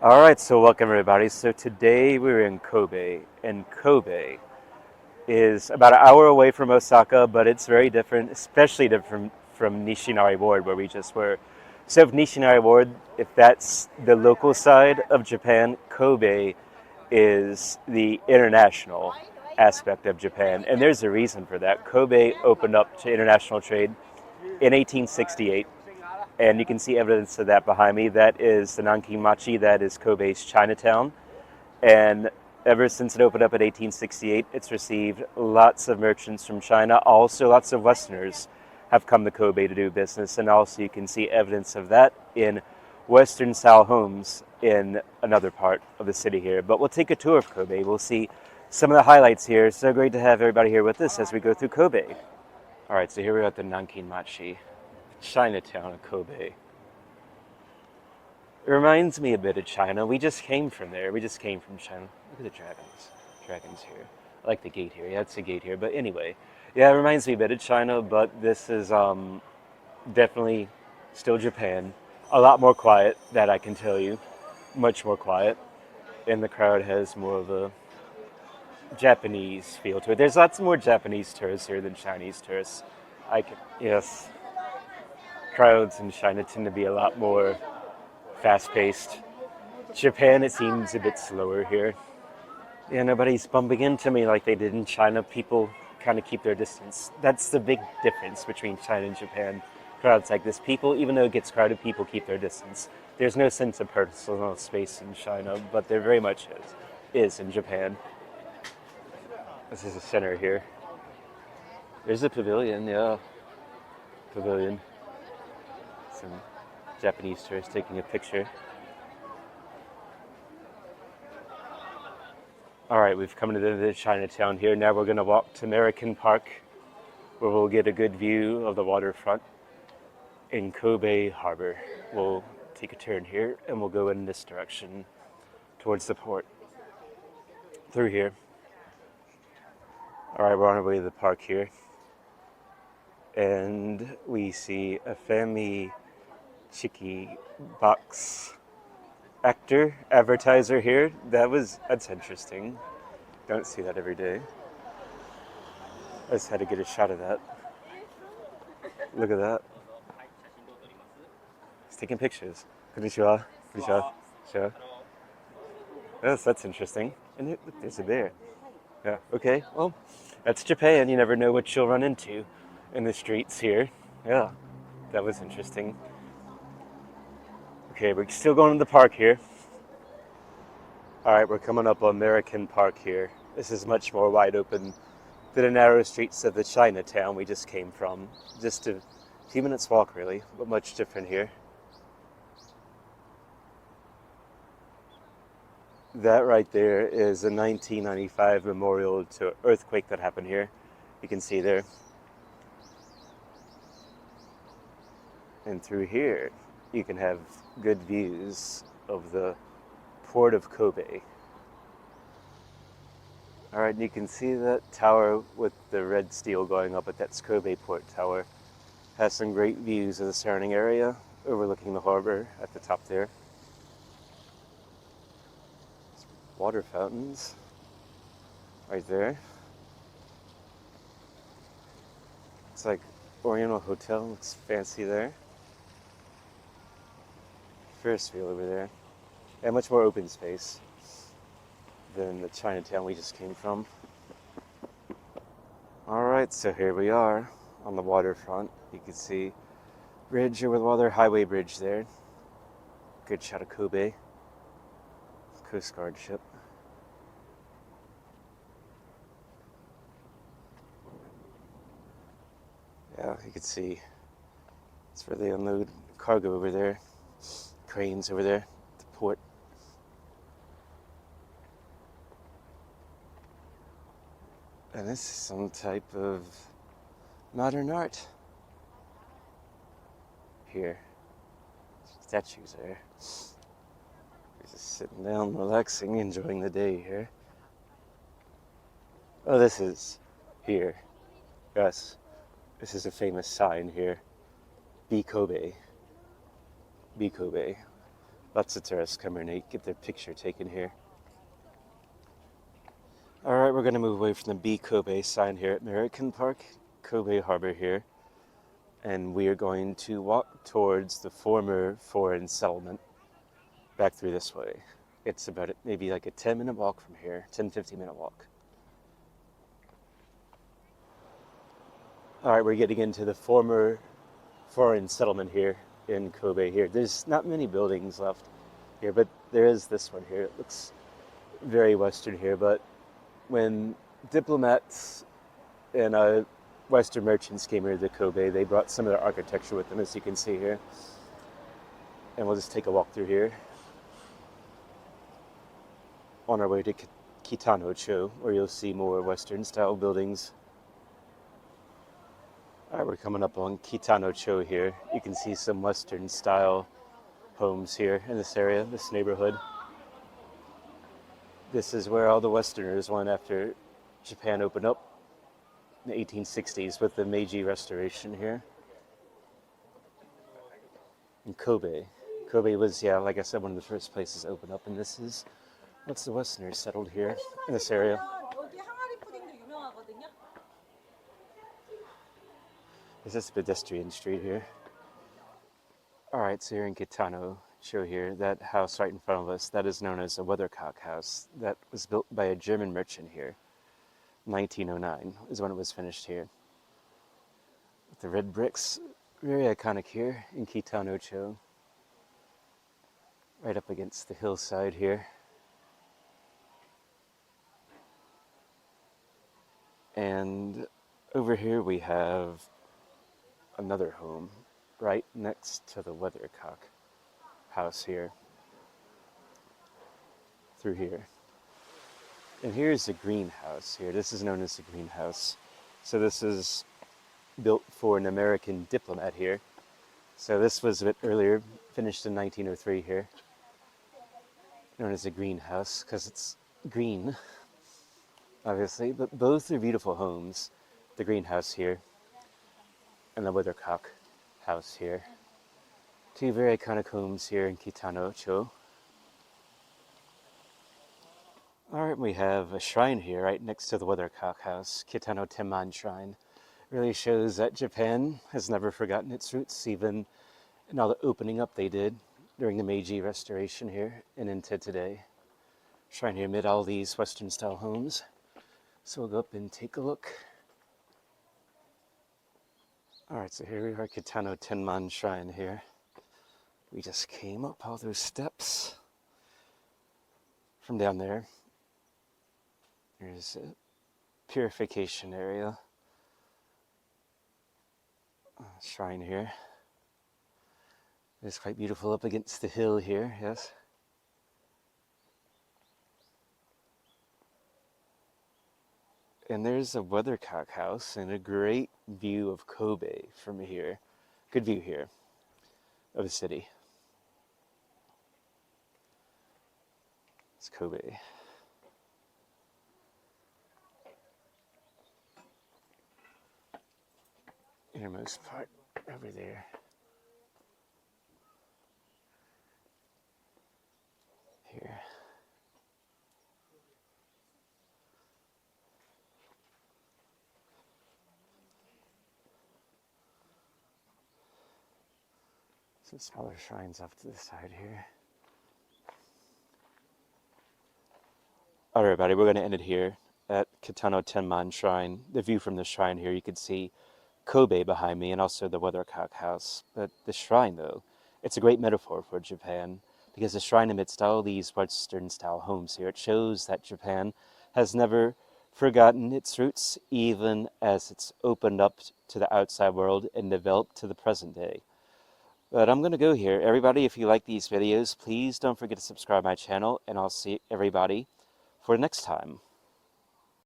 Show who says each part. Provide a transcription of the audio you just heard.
Speaker 1: All right, so welcome everybody. So today we're in Kobe, and Kobe is about an hour away from Osaka, but it's very different, especially different from Nishinari Ward, where we just were. So, if Nishinari Ward, if that's the local side of Japan, Kobe is the international aspect of Japan, and there's a reason for that. Kobe opened up to international trade in 1868, and you can see evidence of that behind me. That is the Nanking Machi, that is Kobe's Chinatown. And ever since it opened up in 1868, it's received lots of merchants from China. Also, lots of Westerners have come to Kobe to do business. And also, you can see evidence of that in Western style homes in another part of the city here. But we'll take a tour of Kobe. We'll see some of the highlights here. So great to have everybody here with us as we go through Kobe. All right, so here we are at the Nanking Machi, Chinatown of Kobe. It reminds me a bit of China. We just came from there. We just came from China. Look at the dragons. Dragons here. I like the gate here. Yeah, it's a gate here. But anyway, yeah, it reminds me a bit of China, but this is definitely still Japan. A lot more quiet, that I can tell you. Much more quiet. And the crowd has more of a Japanese feel to it. There's lots more Japanese tourists here than Chinese tourists. Yes, crowds in China tend to be a lot more fast paced. Japan, it seems a bit slower here. Yeah, nobody's bumping into me like they did in China. People kind of keep their distance. That's the big difference between China and Japan. Crowds like this, people, even though it gets crowded, people keep their distance. There's no sense of personal space in China, but there very much is in Japan. This is the center here. There's a pavilion, yeah. Pavilion. Some Japanese tourists taking a picture. All right, we've come to the end of Chinatown here. Now we're going to walk to American Park, where we'll get a good view of the waterfront in Kobe Harbor. We'll take a turn here and we'll go in this direction towards the port. Through here. All right, we're on our way to the park here. And we see a Family Chiki box advertiser here. That's interesting. Don't see that every day. I just had to get a shot of that. Look at that. He's taking pictures. Konnichiwa. Konnichiwa. Sure. Yes, that's interesting. And look, there's a bear. Yeah, okay. Well, that's Japan. You never know what you'll run into in the streets here. Yeah, that was interesting. Okay, we're still going to the park here. All right, we're coming up on American Park here. This is much more wide open than the narrow streets of the Chinatown we just came from. Just a few minutes walk, really, but much different here. That right there is a 1995 memorial to earthquake that happened here. You can see there. And through here, you can have good views of the port of Kobe. All right, and you can see that tower with the red steel going up, but that's Kobe Port Tower. Has some great views of the surrounding area, overlooking the harbor at the top there. Water fountains right there. It's like Oriental Hotel, looks fancy there. Ferris wheel over there. And much more open space than the Chinatown we just came from. All right, so here we are on the waterfront. You can see bridge over the water, highway bridge there. Good shot of Kobe. Coast Guard ship. Yeah, you can see it's where they unload cargo over there. Cranes over there, the port. And this is some type of modern art. Here. Statues there. We're just sitting down, relaxing, enjoying the day here. Oh, this is here. Yes. This is a famous sign here. Be Kobe. Be Kobe. Lots of tourists come here and get their picture taken here. All right, we're going to move away from the B Kobe sign here at American Park, Kobe Harbor here, and we are going to walk towards the former foreign settlement back through this way. It's about maybe like a 10-minute walk from here, 10-15-minute walk. All right, we're getting into the former foreign settlement here in Kobe here. There's not many buildings left here, but there is this one here. It looks very Western here, but when diplomats and Western merchants came here to Kobe, they brought some of their architecture with them, as you can see here. And we'll just take a walk through here on our way to Kitano-cho, where you'll see more Western-style buildings. All right, we're coming up on Kitano-cho here. You can see some Western-style homes here in this area, this neighborhood. This is where all the Westerners went after Japan opened up in the 1860s with the Meiji Restoration here. In Kobe. Kobe was, yeah, like I said, one of the first places to open up, and this is what's the Westerners settled here in this area. Is this a pedestrian street here? All right, so here in Kitano-cho here, that house right in front of us, that is known as a weathercock house. That was built by a German merchant here. 1909 is when it was finished here. With the red bricks, very iconic here in Kitano-cho. Right up against the hillside here. And over here we have another home right next to the weathercock house here. Through here. And here's the greenhouse here. This is known as the greenhouse. So this is built for an American diplomat here. So this was a bit earlier, finished in 1903 here. Known as the greenhouse because it's green, obviously. But both are beautiful homes. The greenhouse here and the weathercock house here. Two very iconic homes here in Kitano-cho. All right, we have a shrine here right next to the weathercock house, Kitano Tenman Shrine. Really shows that Japan has never forgotten its roots, even in all the opening up they did during the Meiji Restoration here and into today. Shrine here amid all these Western style homes. So we'll go up and take a look. All right, so here we are, Kitano Tenman Shrine here. We just came up all those steps from down there. There's a purification area. Shrine here. It's quite beautiful up against the hill here, yes. And there's a weathercock house and a great view of Kobe from here. Good view here of the city. It's Kobe. Innermost part over there. Here. Some smaller shrines off to the side here. All right, everybody, we're going to end it here at Kitano Tenman Shrine. The view from the shrine here, you can see Kobe behind me and also the weathercock house. But the shrine, though, it's a great metaphor for Japan because the shrine amidst all these Western-style homes here, it shows that Japan has never forgotten its roots, even as it's opened up to the outside world and developed to the present day. But I'm going to go here. Everybody, if you like these videos, please don't forget to subscribe my channel, and I'll see everybody for next time.